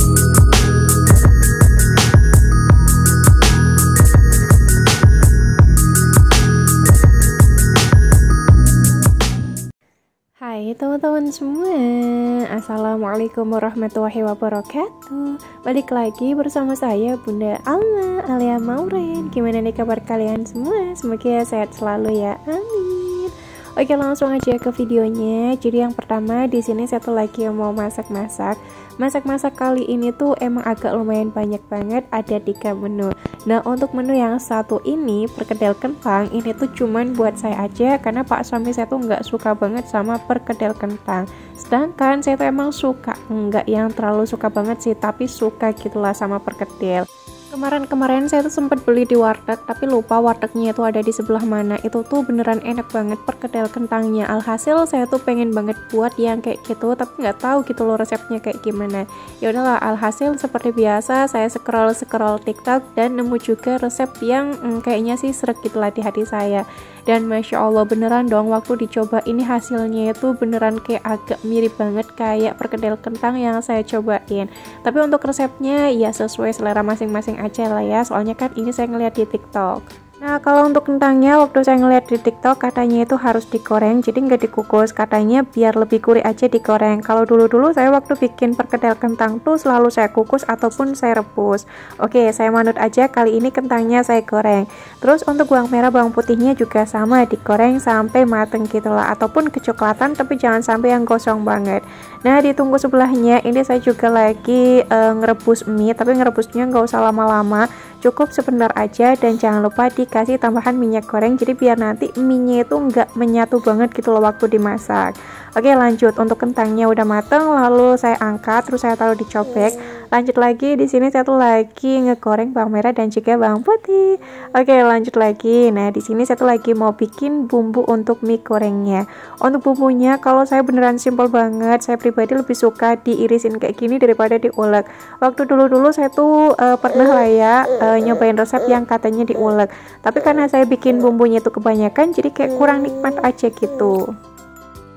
Hai teman-teman semua, Assalamualaikum warahmatullahi wabarakatuh. Balik lagi bersama saya Bunda Alma alias Mauren. Gimana nih kabar kalian semua? Semoga sehat selalu ya, amin. Oke, langsung aja ke videonya. Jadi yang pertama di sini saya tuh lagi mau masak-masak. Masak-masak kali ini tuh emang agak lumayan banyak banget, ada 3 menu. Nah, untuk menu yang satu ini, perkedel kentang, ini tuh cuman buat saya aja karena pak suami saya tuh nggak suka banget sama perkedel kentang. Sedangkan saya tuh emang suka, nggak yang terlalu suka banget sih, tapi suka gitulah sama perkedel. Kemarin saya tuh sempat beli di warteg, tapi lupa wartegnya itu ada di sebelah mana. Itu tuh beneran enak banget perkedel kentangnya. Alhasil saya tuh pengen banget buat yang kayak gitu, tapi nggak tahu gitu loh resepnya kayak gimana. Ya udahlah, alhasil seperti biasa saya scroll TikTok dan nemu juga resep yang kayaknya sih sreg gitulah di hati saya. Dan masya Allah beneran dong, waktu dicoba ini hasilnya itu beneran kayak agak mirip banget kayak perkedel kentang yang saya cobain. Tapi untuk resepnya ya sesuai selera masing-masing aja lah ya, soalnya kan ini saya ngeliat di TikTok. Nah, kalau untuk kentangnya waktu saya ngeliat di TikTok katanya itu harus digoreng, jadi nggak dikukus, katanya biar lebih gurih aja digoreng. Kalau dulu saya waktu bikin perkedel kentang tuh selalu saya kukus ataupun saya rebus. Oke, saya manut aja, kali ini kentangnya saya goreng. Terus untuk bawang merah bawang putihnya juga sama, digoreng sampai mateng gitulah, ataupun kecoklatan, tapi jangan sampai yang gosong banget. Nah, ditunggu sebelahnya ini saya juga lagi ngerebus mie, tapi ngerebusnya nggak usah lama-lama, cukup sebentar aja, dan jangan lupa dikasih tambahan minyak goreng, jadi biar nanti mie-nya itu nggak menyatu banget gitu loh waktu dimasak. Oke, lanjut, untuk kentangnya udah mateng, lalu saya angkat, terus saya taruh di cobek. Lanjut lagi, di sini saya tuh lagi ngegoreng bawang merah dan juga bawang putih. Oke, lanjut lagi. Nah, di sini saya tuh lagi mau bikin bumbu untuk mie gorengnya. Untuk bumbunya, kalau saya beneran simple banget, saya pribadi lebih suka diirisin kayak gini daripada diulek. Waktu dulu saya tuh pernah lah ya nyobain resep yang katanya diulek. Tapi karena saya bikin bumbunya itu kebanyakan, jadi kayak kurang nikmat aja gitu.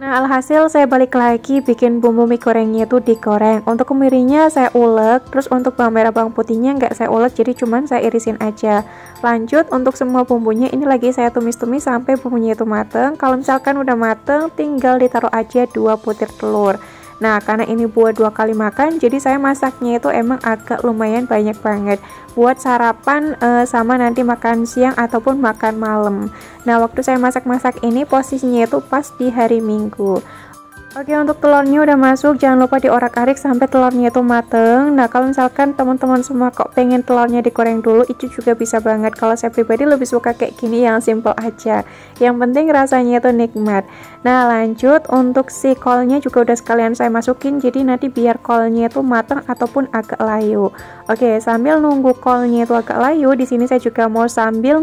Nah, alhasil saya balik lagi bikin bumbu mie gorengnya itu digoreng. Untuk kemirinya saya ulek, terus untuk bawang merah bawang putihnya nggak saya ulek, jadi cuman saya irisin aja. Lanjut, untuk semua bumbunya ini lagi saya tumis-tumis sampai bumbunya itu mateng. Kalau misalkan udah mateng, tinggal ditaruh aja 2 butir telur. Nah, karena ini buat 2 kali makan, jadi saya masaknya itu emang agak lumayan banyak banget buat sarapan sama nanti makan siang ataupun makan malam. Nah, waktu saya masak-masak ini posisinya itu pas di hari Minggu. Oke, untuk telurnya udah masuk, jangan lupa diorak-arik sampai telurnya itu mateng. Nah, kalau misalkan teman-teman semua kok pengen telurnya digoreng dulu, itu juga bisa banget. Kalau saya pribadi lebih suka kayak gini yang simple aja. Yang penting rasanya itu nikmat. Nah, lanjut, untuk si kolnya juga udah sekalian saya masukin, jadi nanti biar kolnya itu mateng ataupun agak layu. Oke, sambil nunggu kolnya itu agak layu, di sini saya juga mau sambil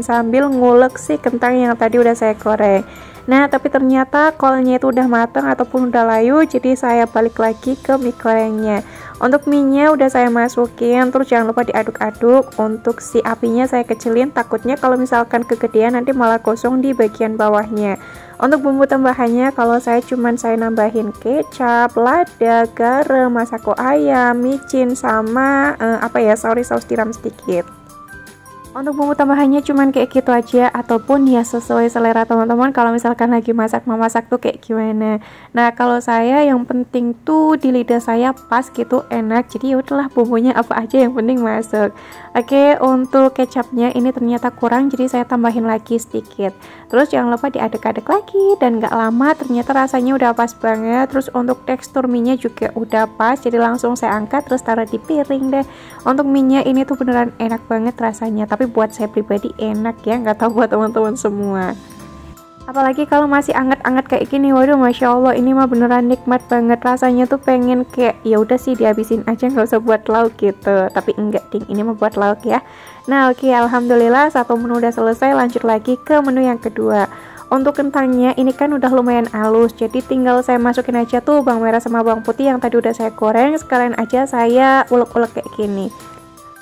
sambil ngulek si kentang yang tadi udah saya goreng. Nah, tapi ternyata kolnya itu udah mateng ataupun udah layu, jadi saya balik lagi ke mie gorengnya. Untuk mie-nya udah saya masukin, terus jangan lupa diaduk-aduk. Untuk si apinya saya kecilin, takutnya kalau misalkan kegedean nanti malah gosong di bagian bawahnya. Untuk bumbu tambahannya, kalau saya nambahin kecap, lada, garam, masako ayam, micin, sama saus tiram sedikit. Untuk bumbu tambahannya cuman kayak gitu aja, ataupun ya sesuai selera teman-teman kalau misalkan lagi memasak tuh kayak gimana. Nah, kalau saya yang penting tuh di lidah saya pas gitu, enak, jadi yaudahlah bumbunya apa aja yang penting masuk. Oke, untuk kecapnya ini ternyata kurang, jadi saya tambahin lagi sedikit. Terus jangan lupa diaduk-aduk lagi, dan gak lama ternyata rasanya udah pas banget. Terus untuk tekstur mie-nya juga udah pas, jadi langsung saya angkat terus taruh di piring deh. Untuk mie-nya ini tuh beneran enak banget rasanya, tapi buat saya pribadi enak ya, nggak tahu buat teman-teman semua. Apalagi kalau masih anget-anget kayak gini, waduh masya Allah, ini mah beneran nikmat banget. Rasanya tuh pengen kayak ya udah sih dihabisin aja, nggak usah buat lauk gitu. Tapi enggak ding, ini mah buat lauk ya. Nah, oke, alhamdulillah satu menu udah selesai. Lanjut lagi ke menu yang kedua. Untuk kentangnya ini kan udah lumayan halus, jadi tinggal saya masukin aja tuh bawang merah sama bawang putih yang tadi udah saya goreng. Sekalian aja saya ulek-ulek kayak gini.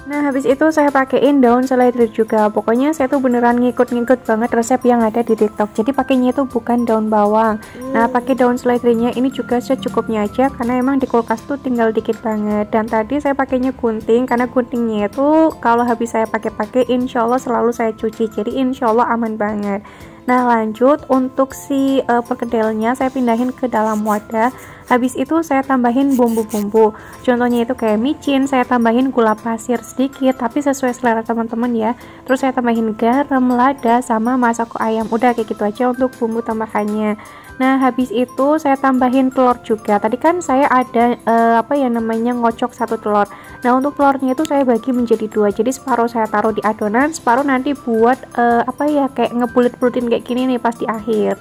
Nah, habis itu saya pakein daun seledri juga. Pokoknya saya tuh beneran ngikut-ngikut banget resep yang ada di TikTok. Jadi pakainya itu bukan daun bawang. Nah, pakai daun seledrinya ini juga secukupnya aja karena emang di kulkas tuh tinggal dikit banget. Dan tadi saya pakainya gunting karena guntingnya itu kalau habis saya pakai insya Allah selalu saya cuci. Jadi insya Allah aman banget. Nah, lanjut untuk si perkedelnya saya pindahin ke dalam wadah. Habis itu saya tambahin bumbu-bumbu. Contohnya itu kayak micin, saya tambahin gula pasir sedikit tapi sesuai selera teman-teman ya. Terus saya tambahin garam, lada sama masako ayam. Udah kayak gitu aja untuk bumbu tambahannya. Nah, habis itu saya tambahin telur juga. Tadi kan saya ada ngocok satu telur. Nah, untuk telurnya itu saya bagi menjadi dua. Jadi separuh saya taruh di adonan, separuh nanti buat kayak ngebulit-bulitin kayak gini nih pas di akhir.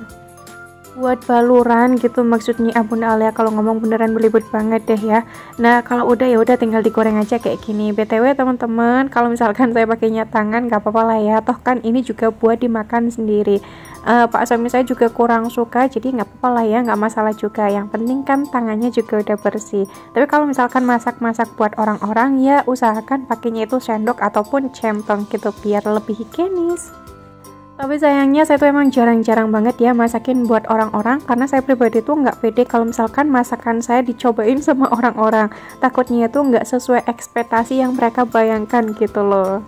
Buat baluran gitu maksudnya. Bunda Alia kalau ngomong beneran belibet banget deh ya. Nah, kalau udah ya udah tinggal digoreng aja kayak gini. BTW teman-teman, kalau misalkan saya pakainya tangan gak apa-apa lah ya. Toh kan ini juga buat dimakan sendiri. Pak suami saya juga kurang suka, jadi nggak apa-apa lah ya, nggak masalah juga. Yang penting kan tangannya juga udah bersih. Tapi kalau misalkan masak-masak buat orang-orang ya usahakan pakainya itu sendok ataupun centong gitu biar lebih higienis. Tapi sayangnya saya tuh emang jarang-jarang banget ya masakin buat orang-orang karena saya pribadi tuh nggak pede kalau misalkan masakan saya dicobain sama orang-orang. Takutnya itu nggak sesuai ekspektasi yang mereka bayangkan gitu loh.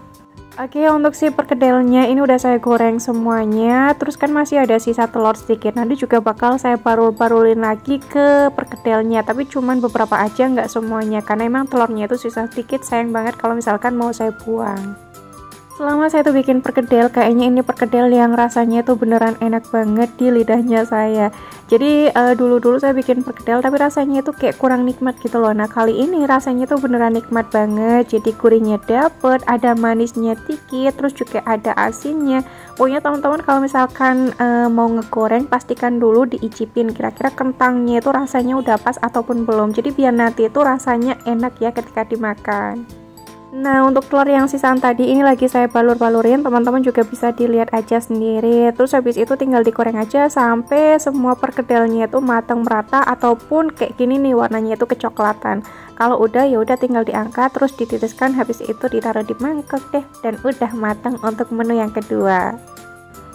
Oke, untuk si perkedelnya ini udah saya goreng semuanya. Terus kan masih ada sisa telur sedikit. Nanti juga bakal saya parul-parulin lagi ke perkedelnya. Tapi cuman beberapa aja, nggak semuanya. Karena emang telurnya itu sisa sedikit. Sayang banget kalau misalkan mau saya buang. Selama saya tuh bikin perkedel, kayaknya ini perkedel yang rasanya tuh beneran enak banget di lidahnya saya. Jadi dulu-dulu saya bikin perkedel tapi rasanya itu kayak kurang nikmat gitu loh. Nah, kali ini rasanya tuh beneran nikmat banget. Jadi gurihnya dapet, ada manisnya dikit, terus juga ada asinnya. Pokoknya teman-teman kalau misalkan mau ngegoreng pastikan dulu diicipin kira-kira kentangnya itu rasanya udah pas ataupun belum. Jadi biar nanti itu rasanya enak ya ketika dimakan. Nah, untuk telur yang sisaan tadi ini lagi saya balur-balurin, teman-teman juga bisa dilihat aja sendiri. Terus habis itu tinggal digoreng aja sampai semua perkedelnya itu matang merata ataupun kayak gini nih warnanya itu kecoklatan. Kalau udah ya udah tinggal diangkat terus ditiriskan, habis itu ditaruh di mangkok deh dan udah matang untuk menu yang kedua.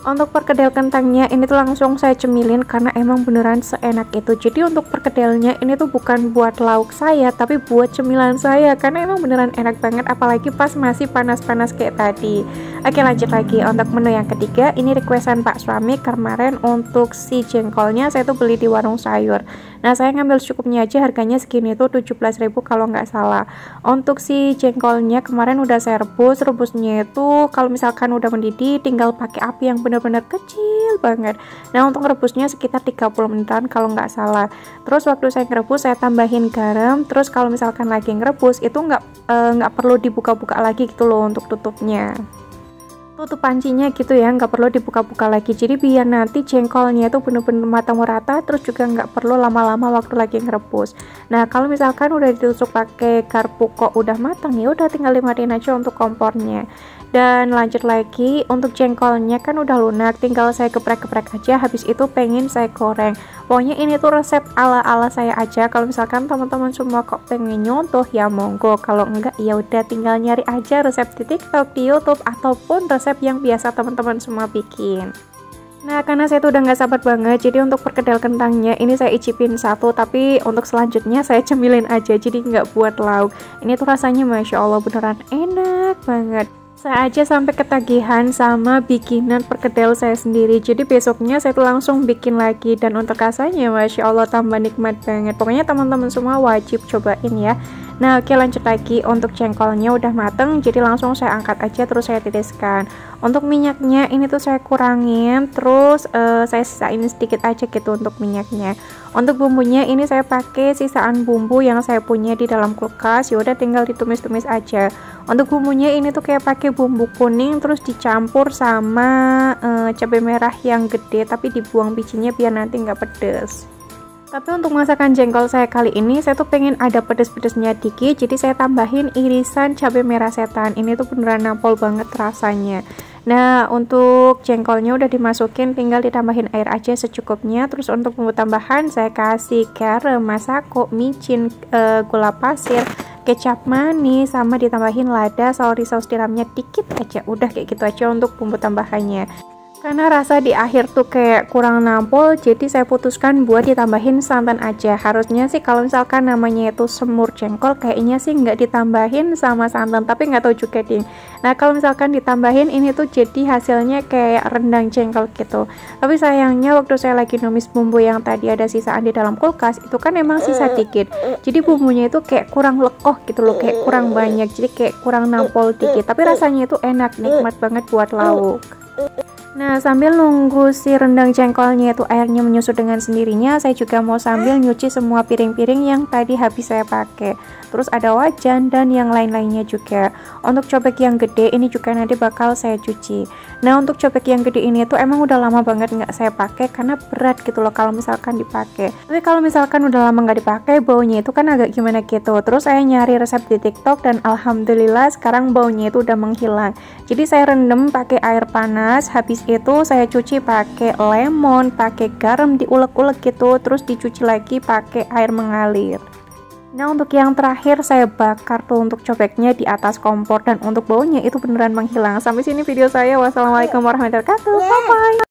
Untuk perkedel kentangnya ini tuh langsung saya cemilin karena emang beneran seenak itu. Jadi untuk perkedelnya ini tuh bukan buat lauk saya tapi buat cemilan saya karena emang beneran enak banget apalagi pas masih panas-panas kayak tadi. Oke, lanjut lagi untuk menu yang ketiga. Ini requestan Pak suami kemarin untuk si jengkolnya saya tuh beli di warung sayur. Nah, saya ngambil secukupnya aja, harganya segini tuh 17.000 kalau nggak salah. Untuk si jengkolnya kemarin udah saya rebus. Rebusnya itu kalau misalkan udah mendidih tinggal pakai api yang benar-benar kecil banget. Nah, untuk rebusnya sekitar 30 menitan kalau nggak salah. Terus waktu saya ngerebus saya tambahin garam. Terus kalau misalkan lagi ngerebus itu nggak perlu dibuka-buka lagi gitu loh untuk tutupnya. Tutup pancinya gitu ya, nggak perlu dibuka-buka lagi. Jadi biar nanti jengkolnya itu bener-bener matang merata, terus juga nggak perlu lama-lama waktu lagi ngerebus. Nah, kalau misalkan udah ditusuk pakai garpu kok udah matang ya udah tinggal dimatiin aja untuk kompornya. Dan lanjut lagi untuk jengkolnya kan udah lunak, tinggal saya geprek-geprek aja, habis itu pengen saya goreng. Pokoknya ini tuh resep ala-ala saya aja. Kalau misalkan teman-teman semua kok pengen nyontoh ya monggo, kalau enggak ya udah tinggal nyari aja resep di TikTok, di YouTube ataupun resep yang biasa teman-teman semua bikin. Nah, karena saya tuh udah nggak sabar banget, jadi untuk perkedel kentangnya ini saya icipin satu, tapi untuk selanjutnya saya cemilin aja, jadi nggak buat lauk. Ini tuh rasanya Masya Allah beneran enak banget. Saya aja sampai ketagihan sama bikinan perkedel saya sendiri. Jadi besoknya saya tuh langsung bikin lagi. Dan untuk rasanya Masya Allah tambah nikmat banget. Pokoknya teman-teman semua wajib cobain ya. Nah, oke, lanjut lagi. Untuk jengkolnya udah mateng, jadi langsung saya angkat aja terus saya tiriskan. Untuk minyaknya ini tuh saya kurangin, terus saya sisain sedikit aja gitu untuk minyaknya. Untuk bumbunya ini saya pakai sisaan bumbu yang saya punya di dalam kulkas. Yaudah tinggal ditumis-tumis aja. Untuk bumbunya ini tuh kayak pakai bumbu kuning terus dicampur sama cabai merah yang gede tapi dibuang bijinya biar nanti nggak pedes. Tapi untuk masakan jengkol saya kali ini saya tuh pengen ada pedes-pedesnya dikit, jadi saya tambahin irisan cabai merah setan. Ini tuh beneran nampol banget rasanya. Nah, untuk jengkolnya udah dimasukin, tinggal ditambahin air aja secukupnya. Terus untuk bumbu tambahan saya kasih garam, masako, micin, gula pasir, kecap manis, sama ditambahin lada, seledri saus tiramnya dikit aja. Udah kayak gitu aja untuk bumbu tambahannya. Karena rasa di akhir tuh kayak kurang nampol, jadi saya putuskan buat ditambahin santan aja. Harusnya sih kalau misalkan namanya itu semur jengkol, kayaknya sih nggak ditambahin sama santan, tapi nggak tahu juga ding. Nah kalau misalkan ditambahin ini tuh jadi hasilnya kayak rendang jengkol gitu. Tapi sayangnya waktu saya lagi numis bumbu yang tadi ada sisaan di dalam kulkas, itu kan emang sisa dikit. Jadi bumbunya itu kayak kurang lekoh gitu loh, kayak kurang banyak, jadi kayak kurang nampol dikit. Tapi rasanya itu enak, nikmat banget buat lauk. Nah sambil nunggu si rendang jengkolnya itu airnya menyusut dengan sendirinya, saya juga mau sambil nyuci semua piring-piring yang tadi habis saya pakai. Terus ada wajan dan yang lain-lainnya juga. Untuk cobek yang gede ini juga nanti bakal saya cuci. Nah untuk cobek yang gede ini tuh emang udah lama banget nggak saya pakai karena berat gitu loh kalau misalkan dipakai. Tapi kalau misalkan udah lama nggak dipakai, baunya itu kan agak gimana gitu. Terus saya nyari resep di TikTok dan alhamdulillah sekarang baunya itu udah menghilang. Jadi saya rendam pakai air panas, habis itu saya cuci pakai lemon, pakai garam, diulek-ulek gitu, terus dicuci lagi pakai air mengalir. Nah untuk yang terakhir saya bakar tuh untuk cobeknya di atas kompor, dan untuk baunya itu beneran menghilang. Sampai sini video saya. Wassalamualaikum warahmatullahi wabarakatuh. Bye bye.